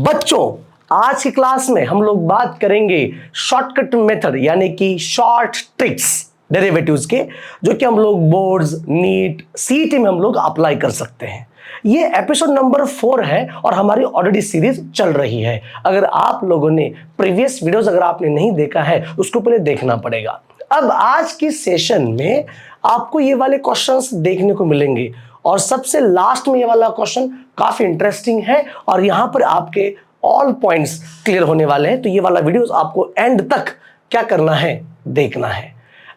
बच्चों, आज की क्लास में हम लोग बात करेंगे शॉर्टकट मेथड यानी कि शॉर्ट ट्रिक्स डेरिवेटिव्स के, जो कि हम लोग बोर्ड्स, नीट, सीईटी में हम लोग अप्लाई कर सकते हैं। ये एपिसोड नंबर 4 है और हमारी ऑलरेडी सीरीज चल रही है। अगर आप लोगों ने प्रीवियस वीडियोस अगर आपने नहीं देखा है, उसको पहले देखना पड़ेगा। अब आज की सेशन में आपको ये वाले क्वेश्चंस देखने को मिलेंगे और सबसे लास्ट में ये वाला क्वेश्चन काफी इंटरेस्टिंग है और यहां पर आपके ऑल पॉइंट्स क्लियर होने वाले हैं। तो ये वाला वीडियोस आपको एंड तक क्या करना है, देखना है।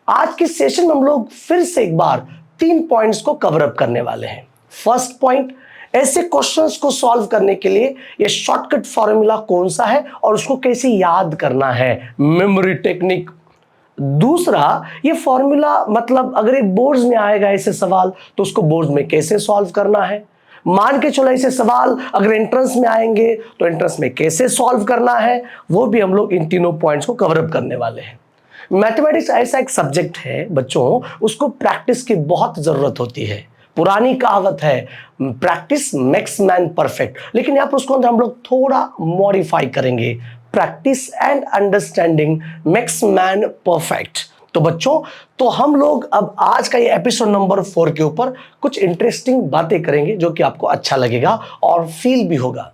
आज के सेशन में हम लोग फिर से एक बार 3 पॉइंट्स को कवर अप करने वाले हैं। फर्स्ट पॉइंट, ऐसे क्वेश्चंस को सॉल्व करने के लिए ये शॉर्टकट फॉर्मूला कौन सा है और उसको कैसे याद करना है, मेमोरी टेक्निक। दूसरा, ये फॉर्मूला मतलब अगर एक बोर्ड्स में आएगा ऐसे सवाल तो उसको बोर्ड्स में कैसे सॉल्व करना है। मान के चलो ऐसे सवाल अगर एंट्रेंस में आएंगे तो एंट्रेंस में कैसे सॉल्व करना है, वो भी हम लोग इन तीनों पॉइंट्स को कवर अप करने वाले हैं। मैथमेटिक्स ऐसा एक सब्जेक्ट है बच्चों, उसको प्रैक्टिस की बहुत जरूरत होती है। पुरानी कहावत है, प्रैक्टिस मेक्स मैन परफेक्ट, लेकिन यहाँ पर उसको हम लोग थोड़ा मॉडिफाई करेंगे, practice and understanding makes man perfect. तो बच्चों, तो हम लोग अब आज का ये एपिसोड नंबर 4 के ऊपर कुछ इंटरेस्टिंग बातें करेंगे जो कि आपको अच्छा लगेगा और फील भी होगा।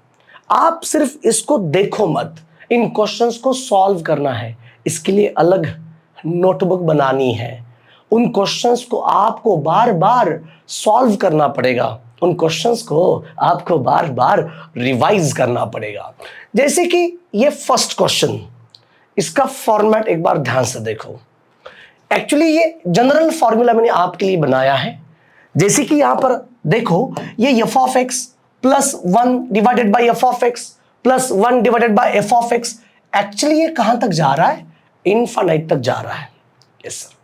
आप सिर्फ इसको देखो मत, इन क्वेश्चंस को सॉल्व करना है। इसके लिए अलग नोटबुक बनानी है। उन क्वेश्चंस को आपको बार बार सॉल्व करना पड़ेगा, उन क्वेश्चंस को आपको बार बार रिवाइज करना पड़ेगा। जैसे कि ये फर्स्ट क्वेश्चन, इसका फॉर्मेट एक बार ध्यान से देखो। एक्चुअली ये जनरल फॉर्मूला मैंने आपके लिए बनाया है। जैसे कि यहां पर देखो, ये F of x plus 1 divided by F of x plus 1 divided by F of x, actually ये कहां तक जा रहा है, इनफाइनाइट तक जा रहा है। Yes sir.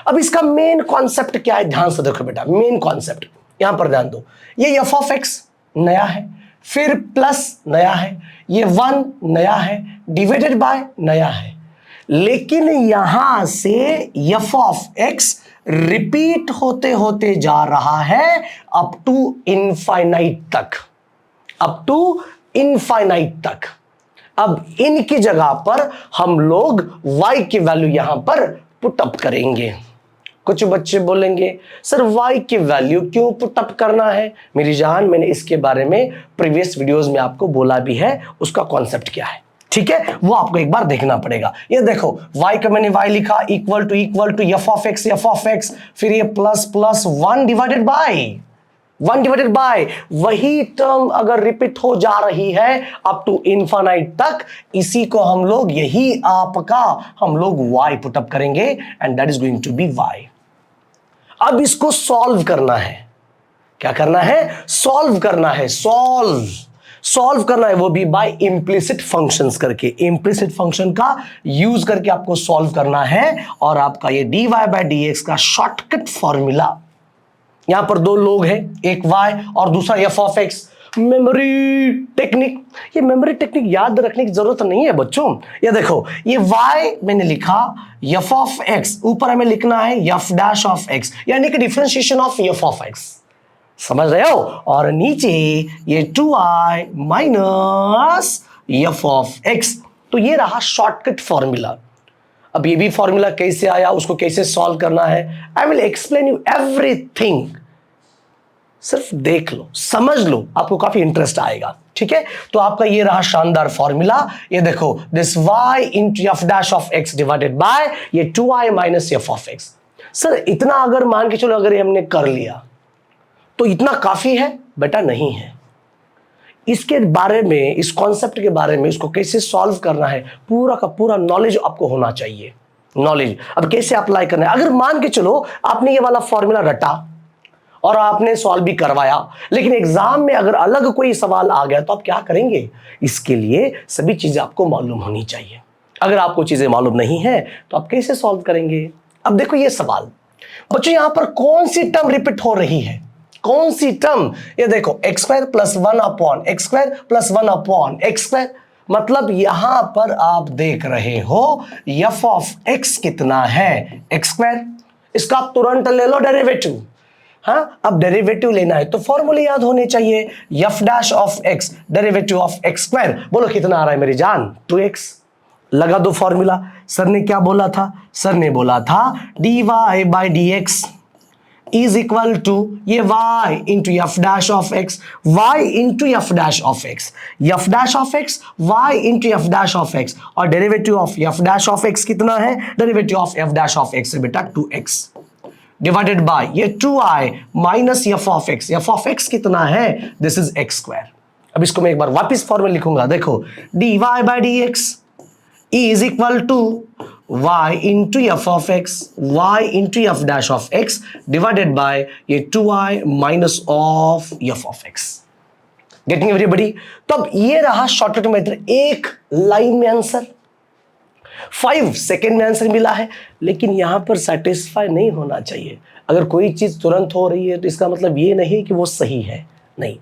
अब इसका मेन कॉन्सेप्ट क्या है, ध्यान से देखो बेटा। मेन कॉन्सेप्ट यहां पर ध्यान दो, ये एफ ऑफ एक्स नया है, फिर प्लस नया है, ये 1 नया है, डिवाइडेड बाय नया है। लेकिन यहां से एफ ऑफ एक्स रिपीट होते होते जा रहा है अप टू इनफाइनाइट तक, अप टू इनफाइनाइट तक। अब इनकी जगह पर हम लोग y की वैल्यू यहां पर पुट अप करेंगे। कुछ बच्चे बोलेंगे सर y की वैल्यू क्यों पुट अप करना है? मेरी जान, मैंने इसके बारे में प्रीवियस वीडियोस में आपको बोला भी है, उसका कॉन्सेप्ट क्या है, ठीक है, वो आपको एक बार देखना पड़ेगा। ये देखो, y का मैंने y लिखा equal to F of X, फिर ये प्लस प्लस 1 डिवाइडेड बाय वही टर्म अगर रिपीट हो जा रही है अप टू इनफाइनाइट तक, इसी को हम लोग, यही आपका हम लोग y पुट अप करेंगे and that is going to be y। अब इसको सॉल्व करना है। क्या करना है? सॉल्व करना है। सॉल्व करना है, वो भी बाय इंप्लिसिट फंक्शंस करके। इंप्लिसिट फंक्शन का यूज करके आपको सॉल्व करना है और आपका ये dy बाय dx का शॉर्टकट फॉर्मूला, यहां पर 2 लोग हैं, एक y और दूसरा F of x. Memory technique, ये मेमोरी टेक्निक याद रखने की जरूरत नहीं है बच्चों। ये देखो, ये y मैंने लिखा एफ ऑफ एक्स, ऊपर हमें लिखना है एफ डैश ऑफ एक्स, यानी कि differentiation of F of x, समझ रहे हो? और नीचे ये 2i minus F of x. तो ये रहा शॉर्टकट फॉर्मूला। अब ये भी फॉर्मूला कैसे आया, उसको कैसे सॉल्व करना है, I will explain you everything. सिर्फ देख लो, समझ लो, आपको काफी इंटरेस्ट आएगा, ठीक है? तो आपका ये रहा शानदार फॉर्मूला। ये देखो, this y into F dash of X divided by ये 2i minus F of x. Sir इतना अगर मान के चलो अगर ये हमने कर लिया तो इतना काफी है? बेटा नहीं है। इसके बारे में, इस कॉन्सेप्ट के बारे में, इसको कैसे सॉल्व करना है, पूरा का पूरा नॉलेज आपको होना चाहिए। नॉलेज अब कैसे अप्लाई करना है। अगर मान के चलो आपने ये वाला फॉर्मूला रटा और आपने सॉल्व भी करवाया, लेकिन एग्जाम में अगर अलग कोई सवाल आ गया तो आप क्या करेंगे? इसके लिए सभी चीजें आपको मालूम होनी चाहिए। अगर आपको चीजें मालूम नहीं है तो आप कैसे सॉल्व करेंगे? अब देखो ये सवाल, बच्चों यहां पर कौन सी टर्म रिपीट हो रही है, कौन सी टर्म? ये देखो, x square plus 1 upon x square plus 1 upon x square, मतलब यहां पर आप देख रहे हो एफ ऑफ एक्स कितना है, एक्स स्क्वायर। इसका आप तुरंत ले लो डेरिवेटिव, हाँ, अब डेरिवेटिव लेना है तो फॉर्मूले याद होने चाहिए। F dash of x derivative of x square, बोलो कितना आ रहा है मेरी जान, 2x। लगा दो फॉर्मूला। सर ने क्या बोला था, सर ने बोला था dy by D x is equal to ये y into F dash of X, y into F dash of X, F dash of X y into F dash of X, और derivative of F dash of X कितना है, derivative of F dash of X है बेटा 2x divided by ये 2i minus F of X, F of X कितना है, this is x square. अब इसको मैं एक बार वापस फॉर्मूला लिखूंगा, देखो dy by D x is equal to y into F of X, y into F dash of X divided by ये 2i minus of F of X. Getting everybody? तो अब ये रहा शॉर्टकट मेथड, एक line में answer, 5 second में answer मिला है। लेकिन यहां पर सेटिस्फाई नहीं होना चाहिए। अगर कोई चीज तुरंत हो रही है तो इसका मतलब ये नहीं कि वो सही है, नहीं।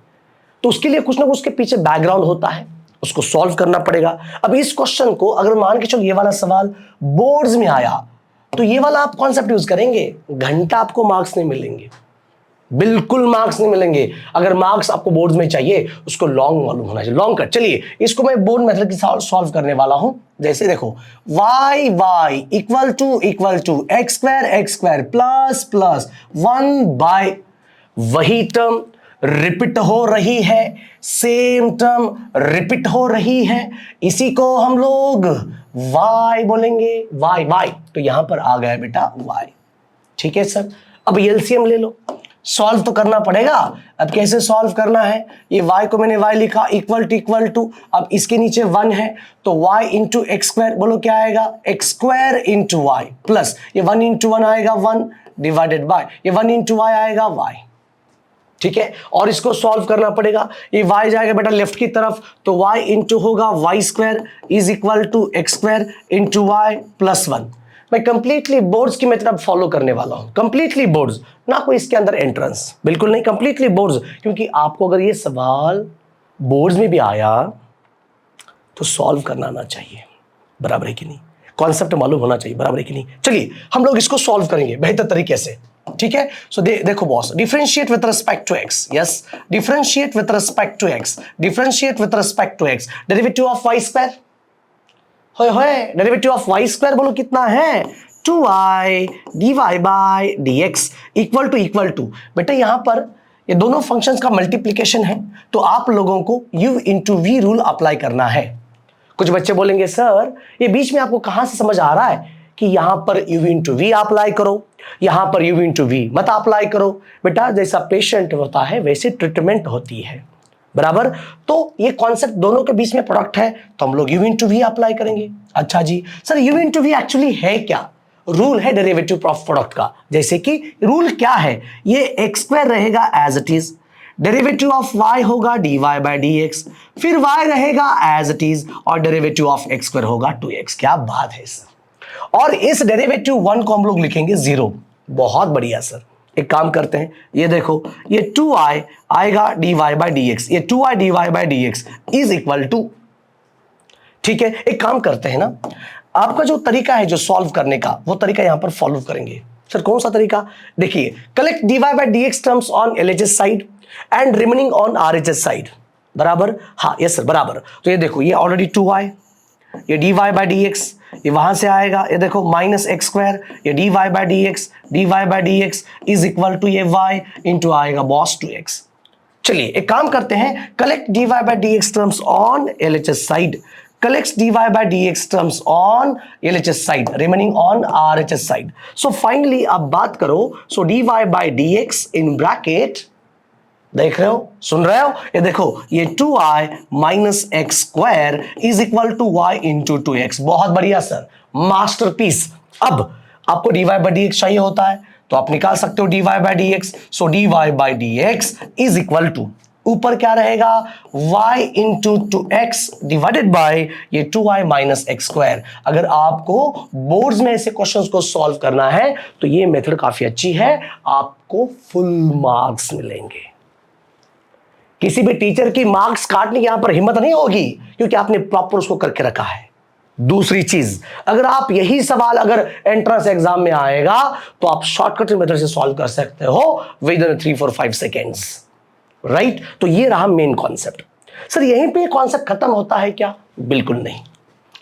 तो उसके लिए कुछ ना कुछ उसके पीछे बैकग्राउंड होता है, उसको सॉल्व करना पड़ेगा। अब इस क्वेश्चन को अगर मान के चलो ये वाला सवाल बोर्ड्स में आया तो ये वाला आप कॉन्सेप्ट यूज करेंगे, घंटा आपको मार्क्स नहीं मिलेंगे, बिल्कुल मार्क्स नहीं मिलेंगे। अगर मार्क्स आपको बोर्ड्स में चाहिए उसको लॉन्ग मालूम होना चाहिए, लॉन्ग कट। चलिए इसको मैं बोर्ड मेथड के साथ सॉल्व करने वाला हूं। जैसे देखो y equal to X square plus plus 1 by, वही टर्म रिपीट हो रही है, सेम टर्म रिपीट हो रही है, इसी को हम लोग y बोलेंगे, y तो यहां पर आ गया बेटा y। ठीक है सर, अब एलसीएम ले लो, सॉल्व तो करना पड़ेगा। अब कैसे सॉल्व करना है, ये y को मैंने y लिखा इक्वल टू, अब इसके नीचे 1 है तो y इंटू एक्स स्क्वायर, बोलो क्या आएगा, x square into y plus ये 1 इंटू 1 आएगा 1 डिवाइडेड बाय ये 1 इंटू y आएगा y। ठीक है, और इसको सॉल्व करना पड़ेगा। ये y जाएगा बेटा लेफ्ट की तरफ तो y इंटू होगा Y square is equal to X square into Y plus 1। मैं कंप्लीटली बोर्ड्स की मेथड फॉलो करने वाला हूं, कंप्लीटली बोर्ड्स, ना कोई इसके अंदर एंट्रेंस, बिल्कुल नहीं, कंप्लीटली बोर्ड्स। क्योंकि आपको अगर ये सवाल बोर्ड्स में भी आया तो सॉल्व करना आना चाहिए, बराबर है कि नहीं, कॉन्सेप्ट मालूम होना चाहिए, बराबर है कि नहीं। चलिए हम लोग इसको सॉल्व करेंगे बेहतर तरीके से। ठीक है, सो देखो boss, differentiate with respect to X, yes, differentiate with respect to X, differentiate with respect to X, derivative of Y square, होए डेरिवेटिव ऑफ वाई स्क्वायर बोलो कितना है, 2i dy by dx equal to बेटा यहां पर ये दोनों functions का मल्टीप्लिकेशन है तो आप लोगों को u into V rule apply करना है। कुछ बच्चे बोलेंगे सर ये बीच में आपको कहां से समझ आ रहा है कि यहां पर u इंटू वी अप्लाई करो, यहां पर u इंटू वी मत अप्लाई करो। बेटा जैसा पेशेंट होता है वैसे ट्रीटमेंट होती है, बराबर। तो ये कॉन्सेप्ट दोनों के बीच में प्रोडक्ट है तो हम लोग u इंटू वी अप्लाई करेंगे। अच्छा जी sir u into V actually है क्या, रूल है डेरिवेटिव ऑफ प्रोडक्ट का। जैसे कि रूल क्या है, ये एक्स स्क्वायर रहेगा as it is, derivative of y होगा dy बाय dx, फिर y रहेगा एज इट इज और डेरिवेटिव ऑफ x स्क्वायर होगा 2x। क्या बात है सर, और इस डेरिवेटिव 1 को हम लोग लिखेंगे 0। बहुत बढ़िया सर, एक काम करते हैं, ये देखो ये 2i आएगा dy बाय dx, ये 2i dy by dx is equal to, ठीक है। एक काम करते हैं ना, आपका जो तरीका है जो सॉल्व करने का वो तरीका यहां पर फॉलो करेंगे। सर कौन सा तरीका, देखिए collect dy by dx terms on LHS side and remaining on RHS side, बराबर। हाँ यस सर बराबर। तो ये देखो ये ऑलरेडी 2i, ये dy बाय dx ये वहां से आएगा, ये देखो माइनस एक्स स्क्वायर, ये dy by dx is equal to ये y इंटू आएगा बॉस 2x। चलिए एक काम करते हैं, collect dy by dx terms on LHS side, collects dy by dx terms on LHS side remaining on RHS side। so finally अब बात करो, so dy by dx in bracket, देख रहे हो, सुन रहे हो, ये देखो ये 2i minus X square is equal to y into 2x। बहुत बढ़िया सर, मास्टरपीस। अब आपको dy by dx चाहिए होता है तो आप निकाल सकते हो dy by dx, so dy by dx is equal to, ऊपर क्या रहेगा y into 2x divided by ये 2i माइनस एक्स स्क्वायर। अगर आपको बोर्ड्स में ऐसे क्वेश्चंस को सॉल्व करना है तो ये मेथड काफी अच्छी है, आपको फुल मार्क्स मिलेंगे। किसी भी टीचर की मार्क्स काटने की यहां पर हिम्मत नहीं होगी क्योंकि आपने प्रॉपर उसको करके रखा है। दूसरी चीज, अगर आप यही सवाल अगर एंट्रेंस एग्जाम में आएगा तो आप शॉर्टकट मेथड से सॉल्व कर सकते हो विद इन 3-4-5 सेकेंड्स, राइट। तो ये रहा मेन कॉन्सेप्ट। सर यहीं पे कॉन्सेप्ट खत्म होता है क्या? बिल्कुल नहीं,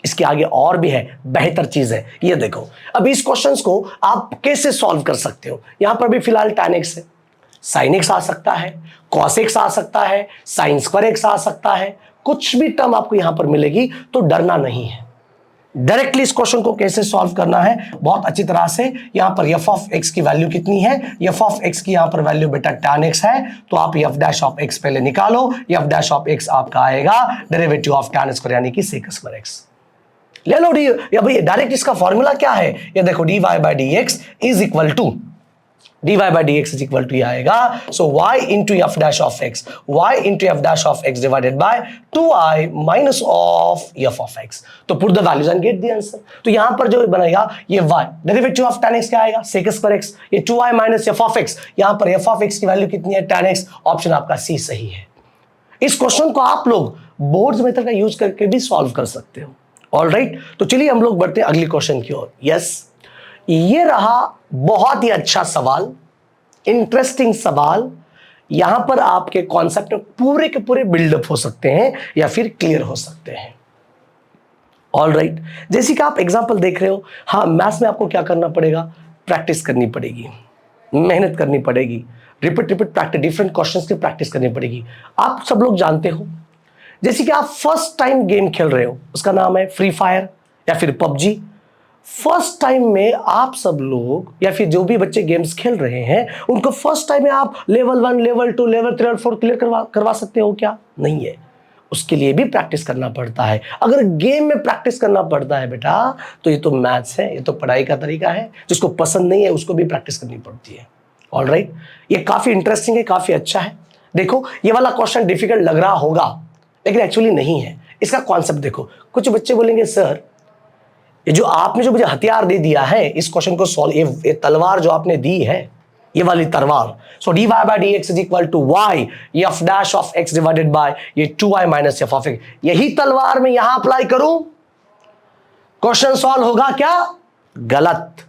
इसके आगे और भी है, बेहतर चीज है। ये देखो, अब इस क्वेश्चंस को आप कैसे सॉल्व कर सकते हो। यहां पर भी फिलहाल tan x है, sin x आ सकता है, cos x आ सकता है, sin स्क्वायर x आ सकता है, कुछ भी टर्म आपको यहां पर मिलेगी, तो डरना नहीं है। डायरेक्टली इस क्वेश्चन को कैसे सॉल्व करना है बहुत अच्छी तरह से। यहां पर f ऑफ x की वैल्यू कितनी है? f ऑफ x की यहां पर वैल्यू बेटा tan x है, तो आप f डैश ऑफ x पहले निकालो। f डैश ऑफ x आपका आएगा डेरिवेटिव ऑफ tan स्क्वायर यानी कि sec स्क्वायर x। ले लो डी, या भाई डायरेक्ट इसका फॉर्मूला क्या है? ये देखो dy by dx is equal to dy by dx is equal to आएगा, so y into F dash of x, y into F dash of x divided by 2i minus of F of x। तो put the values and get the answer. तो यहां पर जो बनेगा ये y derivative of tan x क्या आएगा? sec square x, ये 2i minus F of x, यहां पर एफ ऑफ x की वैल्यू कितनी है? tan x। ऑप्शन आपका सी सही है। इस क्वेश्चन को आप लोग बोर्ड्स मेथड का यूज करके भी सॉल्व कर सकते हो। ऑलराइट, तो चलिए हम लोग बढ़ते हैं अगली क्वेश्चन की ओर। यस, ये रहा बहुत ही अच्छा सवाल, इंटरेस्टिंग सवाल। यहां पर आपके कॉन्सेप्ट पूरे के पूरे बिल्डअप हो सकते हैं या फिर क्लियर हो सकते हैं। ऑलराइट, जैसे कि आप एग्जांपल देख रहे हो, हाँ मैथ्स में आपको क्या करना पड़ेगा? प्रैक्टिस करनी पड़ेगी, मेहनत करनी पड़ेगी, रिपीट प्रैक्टिस, डिफरेंट क्वेश्चंस की प्रैक्टिस करनी पड़ेगी। आप सब लोग जानते हो, जैसे कि आप फर्स्ट टाइम गेम खेल रहे हो, उसका नाम है फ्री फायर या फिर पबजी। फर्स्ट टाइम में आप सब लोग या फिर जो भी बच्चे गेम्स खेल रहे हैं, उनको फर्स्ट टाइम में आप level 1, level 2, level 3 level 4 clear करवा सकते हो क्या? नहीं है, उसके लिए भी प्रैक्टिस करना पड़ता है। अगर गेम में प्रैक्टिस करना पड़ता है बेटा, तो ये तो मैथ्स है, ये तो पढ़ाई का तरीका है। जिसको पसंद नहीं है उसको भी प्रैक्टिस करनी पड़ती है। ऑलराइट, ये काफी इंटरेस्टिंग है, काफी अच्छा है। देखो, ये वाला क्वेश्चन डिफिकल्ट लग रहा होगा, लेकिन एक्चुअली नहीं है। इसका कॉन्सेप्ट देखो, कुछ बच्चे बोलेंगे सर ये जो आपने जो मुझे हथियार दे दिया है इस क्वेश्चन को सॉल्व, ये तलवार जो आपने दी है, ये वाली तलवार, so dy by dx is equal to y F dash of x divided by ये 2i minus F of x। यही तलवार में यहां अप्लाई करूं, क्वेश्चन सॉल्व होगा क्या? गलत,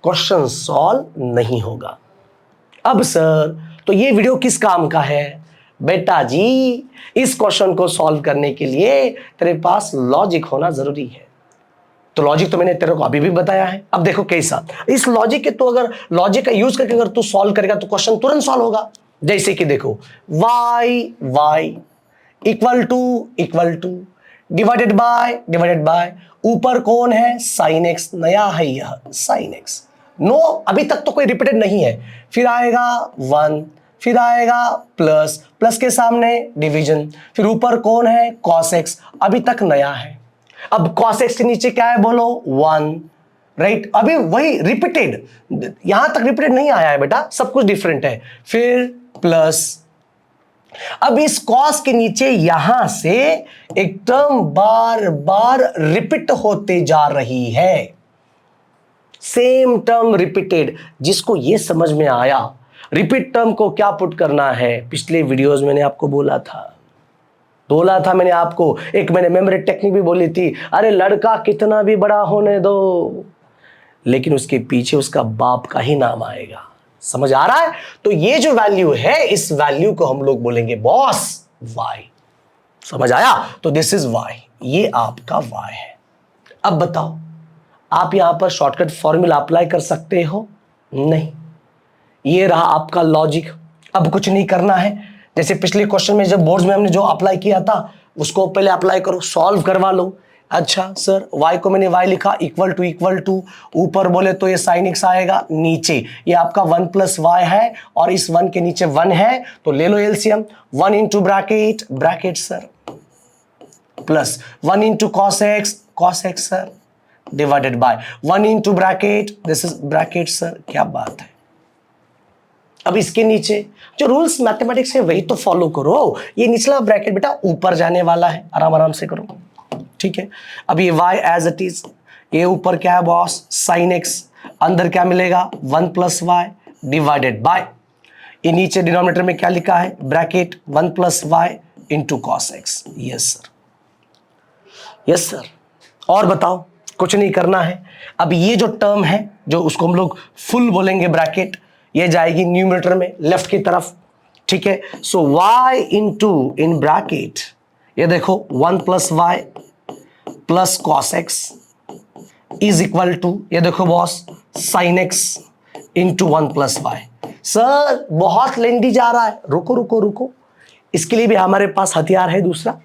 क्वेश्चन सॉल्व नहीं होगा। अब सर तो ये वीडियो किस काम का है? बेटा जी, इस क्वेश्चन को सॉल्व करने के लिए तेरे पास लॉजिक होना जरूरी है। तो लॉजिक तो मैंने तेरे को अभी भी बताया है। अब देखो कैसा, इस लॉजिक के तो अगर लॉजिक का यूज करके अगर तू सॉल्व करेगा तो क्वेश्चन तुरंत सॉल्व होगा। जैसे कि देखो y equal two divided by ऊपर कौन है? साइन एक्स, नया है यह साइन एक्स। नो, अभी तक तो कोई रिपीटेड नहीं है। फिर आएगा 1, फिर आएगा प्लस के सामने डिवीजन, फिर ऊपर कौन है? cos x, अभी तक नया है। अब cos x के नीचे क्या है बोलो? 1, राइट। अभी वही रिपीटेड, यहां तक रिपीटेड नहीं आया है बेटा, सब कुछ डिफरेंट है। फिर प्लस, अब इस cos के नीचे यहां से एक टर्म बार बार रिपीट होते जा रही है, सेम टर्म रिपीटेड। जिसको ये समझ में आया रिपीट टर्म को क्या पुट करना है, पिछले वीडियोस मैंने आपको बोला था मैंने आपको, एक मैंने मेमोरी टेक्निक भी बोली थी। अरे लड़का कितना भी बड़ा होने दो, लेकिन उसके पीछे उसका बाप का ही नाम आएगा। समझ आ रहा है? तो ये जो वैल्यू है, इस वैल्यू को हम लोग बोलेंगे बॉस y। समझ आया? तो दिस इज y, ये आपका y है। अब बताओ, आप यहां पर शॉर्टकट फॉर्मूला अप्लाई कर सकते हो? नहीं, ये रहा आपका लॉजिक। अब कुछ नहीं करना है, जैसे पिछले क्वेश्चन में जब बोर्ड्स में हमने जो अप्लाई किया था उसको पहले अप्लाई करो, सॉल्व करवा लो। अच्छा सर, y को मैंने y लिखा इक्वल टू, ऊपर बोले तो ये sin x आएगा, नीचे ये आपका 1 प्लस y है और इस 1 के नीचे 1 है, तो ले लो LCM. 1 into bracket sir, plus 1 into cos x sir, divided by 1 into bracket, this is bracket sir. क्या बात है। अब इसके नीचे जो रूल्स मैथमेटिक्स है वही तो फॉलो करो। ये निचला ब्रैकेट बेटा ऊपर जाने वाला है, आराम से करो, ठीक है। अब ये y एज इट इज, ये ऊपर क्या है बॉस? साइन x, अंदर क्या मिलेगा? 1 प्लस y डिवाइडेड बाय, ये नीचे डिनोमिनेटर में क्या लिखा है? Bracket 1 plus y into cos x. Yes sir, और बताओ, कुछ नहीं करना है। अब ये जो टर्म है, जो उसको हम लोग फुल बोलेंगे ब्रैकेट, ये जाएगी न्यूमरेटर में लेफ्ट की तरफ, ठीक है। So y into in bracket, ये देखो 1 plus y plus cos x is equal to, ये देखो boss, sine x into 1 plus y. Sir बहुत लेंदी जा रहा है, रुको रुको रुको, इसके लिए भी हमारे पास हथियार है दूसरा,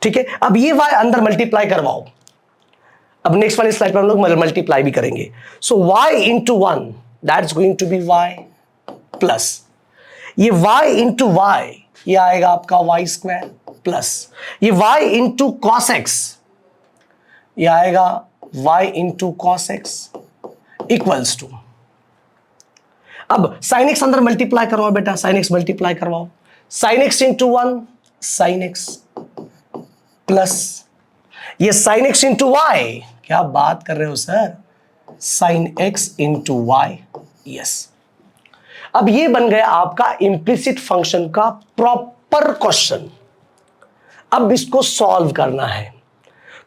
ठीक है। अब ये y अंदर मल्टीप्लाई करवाओ, अब नेक्स्ट वाली स्लाइड पर हम लोग मल्टीप्लाई भी करेंगे। So y into 1 that is going to be y plus ये y इंटू y, ये आएगा आपका y स्क्वायर प्लस ये y इंटू कॉस एक्स, ये आएगा y into cos x equals to, अब साइन एक्स अंदर मल्टीप्लाई करवाओ बेटा, साइन एक्स मल्टीप्लाई करवाओ, sine x into 1 sine x plus ये साइन एक्स इंटू वाई, क्या बात कर रहे हो sir, sine x into Y, yes. अब ये बन गया आपका इंप्लिसिट फंक्शन का प्रॉपर क्वेश्चन। अब इसको सॉल्व करना है,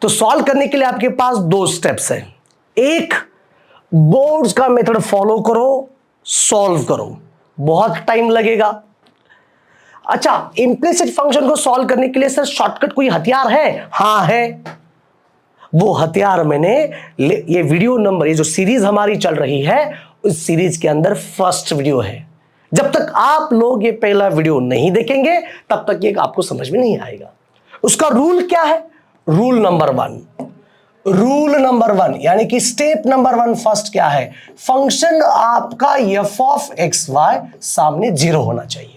तो सॉल्व करने के लिए आपके पास दो स्टेप्स हैं। एक, बोर्ड्स का मेथड फॉलो करो, सॉल्व करो, बहुत टाइम लगेगा। अच्छा, इंप्लिसिट फंक्शन को सॉल्व करने के लिए सर शॉर्टकट कोई हथियार है? हाँ है, वो हथियार मैंने ये वीडियो नंबर, ये जो सीरीज हमारी चल रही है उस सीरीज के अंदर फर्स्ट वीडियो है। जब तक आप लोग ये पहला वीडियो नहीं देखेंगे तब तक ये आपको समझ में नहीं आएगा। उसका रूल क्या है? रूल नंबर 1, रूल नंबर 1 यानी कि स्टेप नंबर 1 फर्स्ट क्या है? फंक्शन आपका f ऑफ एक्स वाई सामने 0 होना चाहिए।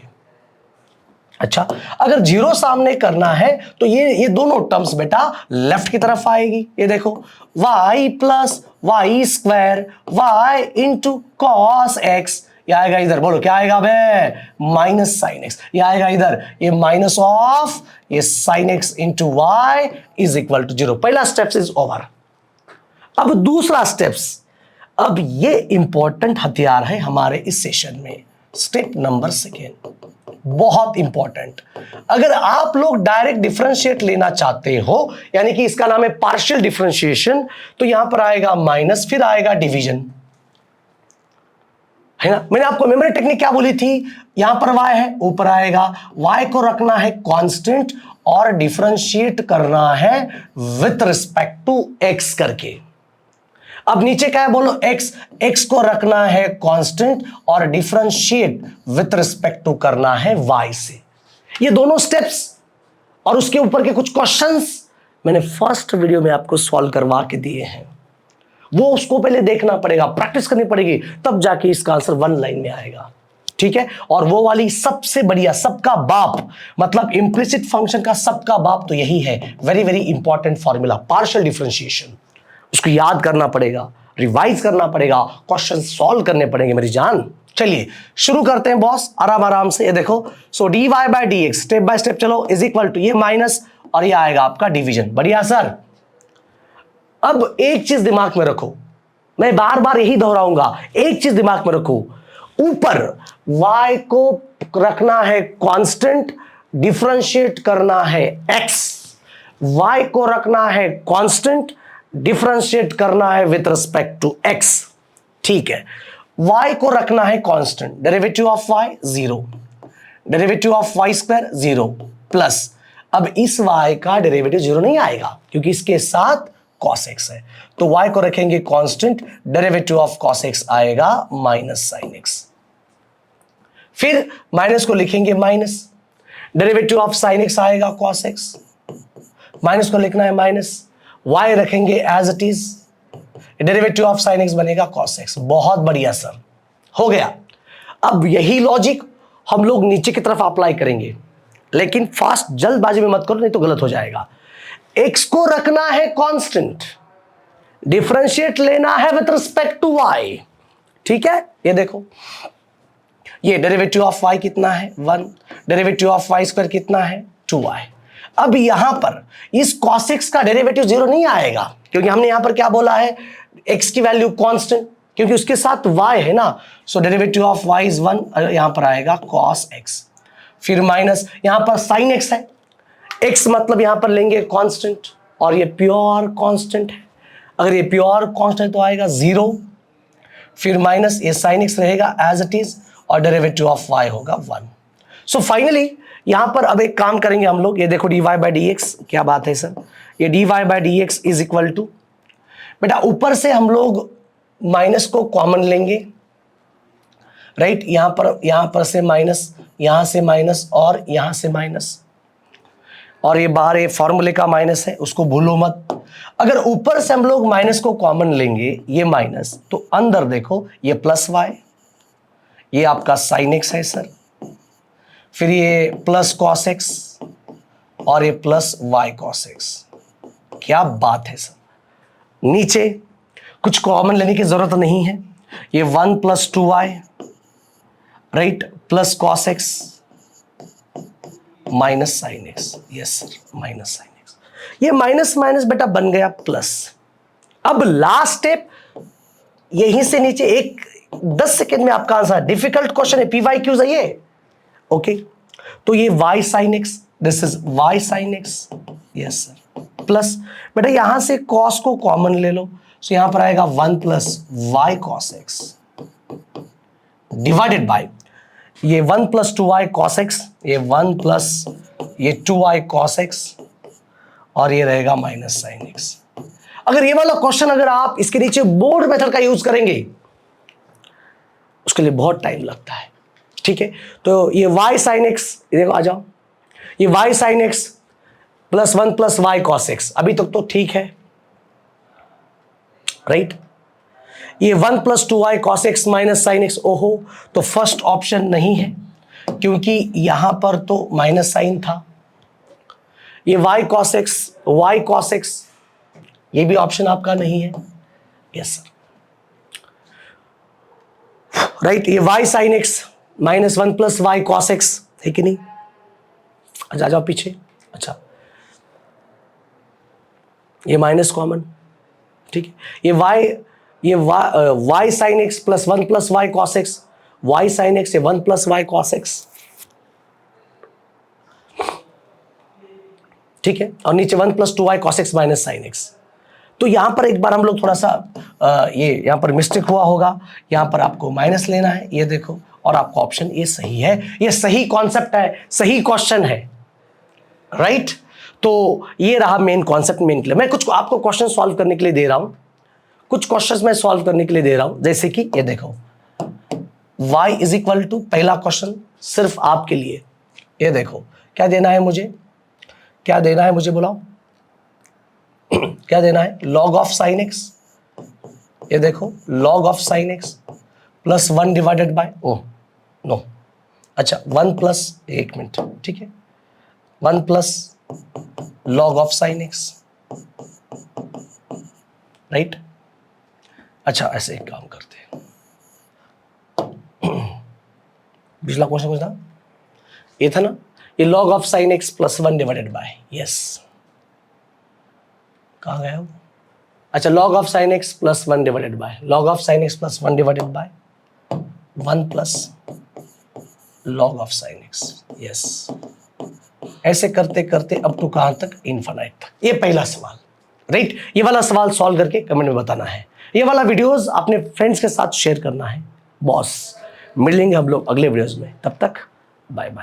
अच्छा, अगर 0 सामने करना है तो ये दोनों टर्म्स बेटा लेफ्ट की तरफ आएगी। ये देखो y plus y square y into cos x, ये आएगा इधर, बोलो क्या आएगा बे? Minus sine x. ये आएगा इधर, ये माइनस ऑफ ये sine x into y is equal to 0। पहला स्टेप्स इज ओवर। अब दूसरा स्टेप्स, अब ये इंपॉर्टेंट हथियार है हमारे इस सेशन में, स्टेप नंबर 2, बहुत इंपॉर्टेंट। अगर आप लोग डायरेक्ट डिफरेंशिएट लेना चाहते हो, यानी कि इसका नाम है पार्शियल डिफरेंशिएशन, तो यहां पर आएगा माइनस, फिर आएगा डिवीजन, है ना। मैंने आपको मेमोरी टेक्निक क्या बोली थी? यहां पर y है, ऊपर आएगा, y को रखना है कांस्टेंट और डिफरेंशिएट करना है विथ रिस्पेक्ट टू x करके। अब नीचे क्या है बोलो? x को रखना है कांस्टेंट और डिफरेंशिएट विथ रिस्पेक्ट टू करना है y से। ये दोनों स्टेप्स और उसके ऊपर के कुछ क्वेश्चंस मैंने फर्स्ट वीडियो में आपको सॉल्व करवा के दिए हैं, वो उसको पहले देखना पड़ेगा, प्रैक्टिस करनी पड़ेगी, तब जाके इसका आंसर 1 लाइन में आएगा, ठीक है। और वो वाली सबसे बढ़िया, सबका बाप, मतलब इंप्लिसिट फंक्शन का सबका बाप तो यही है, very very important formula, partial differentiation. उसको याद करना पड़ेगा, रिवाइज करना पड़ेगा, क्वेश्चन सॉल्व करने पड़ेंगे मेरी जान। चलिए शुरू करते हैं बॉस, आराम आराम से। ये देखो, so dy by dx step by step चलो, इज इक्वल टू ये माइनस और ये आएगा आपका डिवीजन। बढ़िया सर। अब एक चीज दिमाग में रखो, मैं बार बार यही दोहराऊंगा, एक चीज दिमाग में रखो, ऊपर y को रखना है कांस्टेंट, डिफरेंशिएट करना है x, y को रखना है कांस्टेंट, डिफरेंशिएट करना है विथ रिस्पेक्ट टू x, ठीक है। y को रखना है constant, derivative of y 0, derivative of y square 0 plus, अब इस y का डेरिवेटिव 0 नहीं आएगा क्योंकि इसके साथ cos x है, तो y को रखेंगे constant, derivative of cos x आएगा माइनस साइन x, फिर माइनस को लिखेंगे minus, derivative of sine x आएगा cos x, माइनस को लिखना है माइनस, y रखेंगे as it is, derivative of sine x बनेगा cos x। बहुत बढ़िया सर, हो गया। अब यही लॉजिक हम लोग नीचे की तरफ अप्लाई करेंगे, लेकिन फास्ट जल्दबाजी में मत करो नहीं तो गलत हो जाएगा। x को रखना है कांस्टेंट, डिफरेंशिएट लेना है विथ रिस्पेक्ट टू y, ठीक है। ये देखो, ये डेरिवेटिव ऑफ y कितना है 1, डेरिवेटिव ऑफ y स्क्वायर कितना है 2y। अब यहां पर इस cos x का डेरिवेटिव 0 नहीं आएगा क्योंकि हमने यहां पर क्या बोला है, x की वैल्यू कांस्टेंट, क्योंकि उसके साथ y है ना, सो डेरिवेटिव ऑफ y इज 1, यहां पर आएगा cos x, फिर माइनस, यहां पर sin x है, x मतलब यहां पर लेंगे कांस्टेंट और ये प्योर कांस्टेंट है। अगर ये प्योर कांस्टेंट तो आएगा 0, फिर माइनस ये साइन एक्स रहेगा एज इट इज और डेरिवेटिव ऑफ y होगा 1। सो फाइनली यहां पर अब एक काम करेंगे हम लोग, ये देखो dy बाई डी एक्स, क्या बात है सर, ये dy by D x is equal to, बेटा ऊपर से हम लोग माइनस को कॉमन लेंगे, राइट, यहां पर से माइनस, यहां से माइनस और यहां से माइनस, और ये बाहर ये फॉर्मूले का माइनस है, उसको भूलो मत। अगर ऊपर से हम लोग माइनस को कॉमन लेंगे, ये माइनस, तो अंदर देखो ये प्लस y, ये आपका साइन एक्स है सर, फिर ये प्लस कॉस एक्स और ये प्लस y कॉस एक्स। क्या बात है सर, नीचे कुछ कॉमन लेने की जरूरत नहीं है, ये 1 plus 2y, right, plus cos x minus sine x, yes sir, minus sine x. ये माइनस माइनस बेटा बन गया प्लस। अब लास्ट स्टेप, यहीं से नीचे एक 10 सेकेंड में आपका आंसर। डिफिकल्ट क्वेश्चन है, PYQ है ये, ओके। तो ये y sine x, this is y sine x, yes sir, plus बेटा यहां से cos को कॉमन ले लो, तो यहां पर आएगा 1 plus y cos x divided by ये 1 प्लस 2y cos x, ये 1 प्लस ये 2y cos x और ये रहेगा माइनस साइन एक्स। अगर ये वाला क्वेश्चन अगर आप इसके नीचे बोर्ड मेथड का यूज करेंगे, उसके लिए बहुत टाइम लगता है, ठीक है। तो ये y साइन एक्स, देखो आ जाओ, ये y sign x plus 1 plus y cos x, अभी तक तो ठीक है, राइट। ये 1 plus 2y cos x minus sine x, ओहो, तो फर्स्ट ऑप्शन नहीं है क्योंकि यहां पर तो माइनस साइन था। ये y cos x, ये भी ऑप्शन आपका नहीं है, यस सर, राइट। ये y sine x minus 1 plus y cos x है कि नहीं, आ जाओ पीछे, अच्छा, ये माइनस कॉमन, ठीक है। ये y sign x plus 1 plus y cos x, y sine x, ये 1 प्लस y cos x, ठीक है, और नीचे 1 plus 2y cos x minus sine x. तो यहां पर एक बार हम लोग थोड़ा सा ये यहां पर मिस्टेक हुआ होगा, यहां पर आपको माइनस लेना है, ये देखो, और आपका ऑप्शन ये सही है, ये सही कॉन्सेप्ट है, सही क्वेश्चन है, राइट। तो ये रहा मेन कॉन्सेप्ट, मेन के लिए मैं कुछ आपको क्वेश्चन सॉल्व करने के लिए दे रहा हूं, कुछ क्वेश्चंस मैं सॉल्व करने के लिए दे रहा हूं, जैसे कि ये देखो y इज इक्वल टू, पहला क्वेश्चन सिर्फ आपके लिए, ये देखो क्या देना है मुझे, क्या देना है मुझे बुलाओ क्या देना है, log ऑफ साइन एक्स, ये देखो log of sine x plus 1 divided by, oh no, अच्छा 1 प्लस, एक मिनट, ठीक है, 1 plus log of sine x, right. अच्छा ऐसे एक काम करते हैं, पिछला क्वेश्चन कुछ था, ये था ना, ये log of sine x plus 1 divided bye, yes, कहाँ गया वो, अच्छा log of sine x plus 1 divided bye, log of sine x plus 1 divided by 1 plus log of sine x, yes. ऐसे करते करते अब तो कहां तक, इनफाइनाइट तक। ये पहला सवाल, राइट। ये वाला सवाल सॉल्व करके कमेंट में बताना है, ये वाला वीडियोस अपने फ्रेंड्स के साथ शेयर करना है, बॉस। मिलेंगे हम लोग अगले वीडियोस में, तब तक बाय बाय।